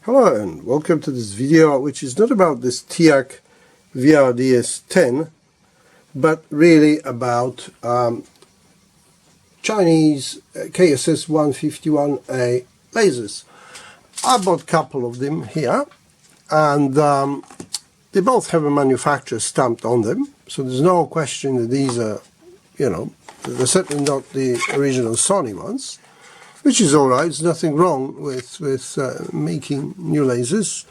Hello and welcome to this video, which is not about this TEAC VRDS-10 but really about Chinese KSS-151A lasers. I bought a couple of them here, and they both have a manufacturer stamped on them, so there's no question that these are, they're certainly not the original Sony ones. Which is alright, there's nothing wrong with making new lasers,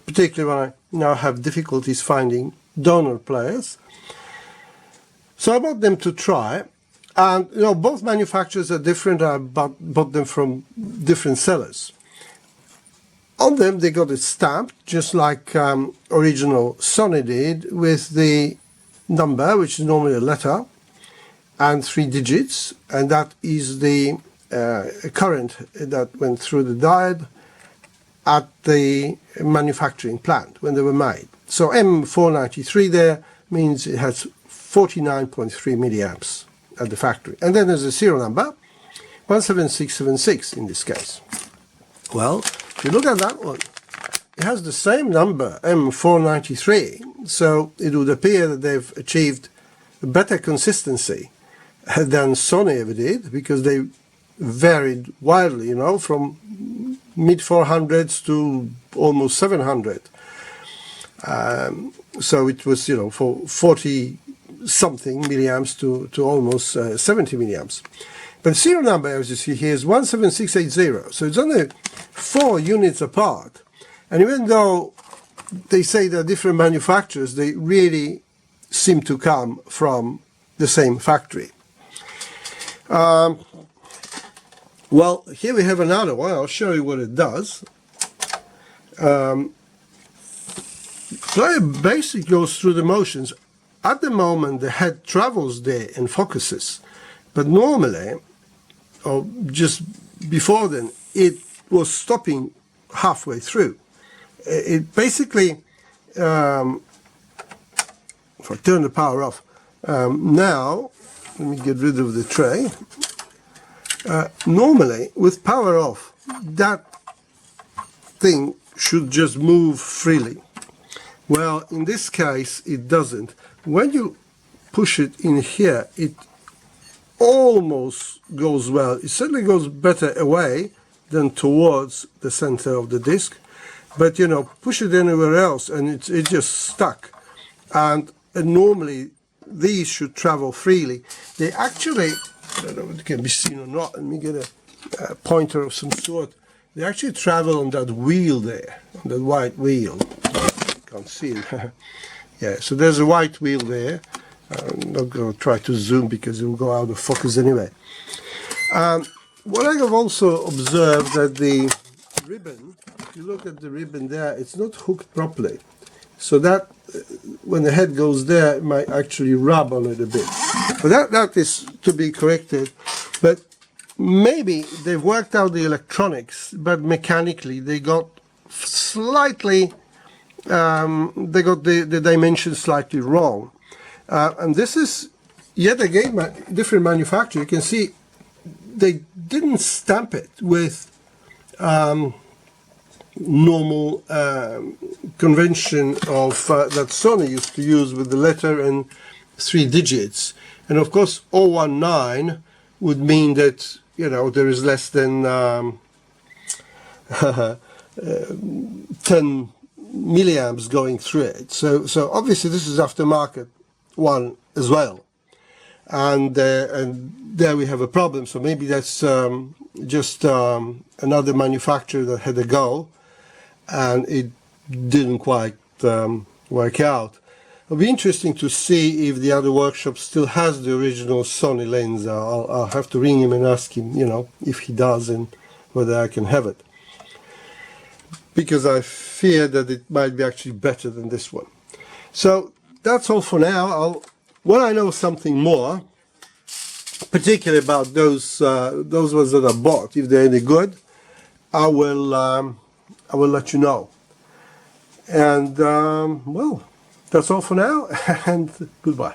particularly when I now have difficulties finding donor players. So I bought them to try, and both manufacturers are different. I bought them from different sellers. On them they got it stamped, just like original Sony did, with the number, which is normally a letter, and 3 digits, and that is the current that went through the diode at the manufacturing plant when they were made. So M493 there means it has 49.3 milliamps at the factory. And then there's a serial number, 17676 in this case. Well, if you look at that one, it has the same number, M493, so it would appear that they've achieved a better consistency than Sony ever did, because they varied wildly, from mid 400s to almost 700. So it was, for 40 something milliamps to almost 70 milliamps. But the serial number, as you see here, is 17680. So it's only 4 units apart. And even though they say they're different manufacturers, they really seem to come from the same factory. Well, here we have another one. I'll show you what it does. Player basically goes through the motions. At the moment, the head travels there and focuses, but normally, or just before then, it was stopping halfway through. It basically, if I turn the power off, now, let me get rid of the tray. Normally, with power off, that thing should just move freely. Well, in this case, it doesn't. When you push it in here, it almost goes well. It certainly goes better away than towards the center of the disc. But, push it anywhere else and it's just stuck. And normally, these should travel freely. They actually, I don't know if it can be seen or not, let me get a pointer of some sort. They actually travel on that wheel there, on that white wheel. Can't see it. Yeah, so there's a white wheel there. I'm not going to try to zoom because it will go out of focus anyway. What I have also observed that the ribbon, if you look at the ribbon there, it's not hooked properly. So that, when the head goes there, it might actually rub on it a bit. But that is to be corrected. But maybe they've worked out the electronics, but mechanically they got slightly, they got the dimensions slightly wrong. And this is, yet again, different manufacturer. You can see they didn't stamp it with normal convention of that Sony used to use with the letter and 3 digits. And of course 019 would mean that there is less than 10 milliamps going through it. So obviously this is aftermarket one as well, and there we have a problem. So maybe that's just another manufacturer that had a go and it didn't quite work out. It'll be interesting to see if the other workshop still has the original Sony lens. I'll have to ring him and ask him, if he does and whether I can have it. Because I fear that it might be actually better than this one. So that's all for now. When I know something more, particularly about those ones that I bought, if they're any good, I will let you know. And well, that's all for now, and goodbye.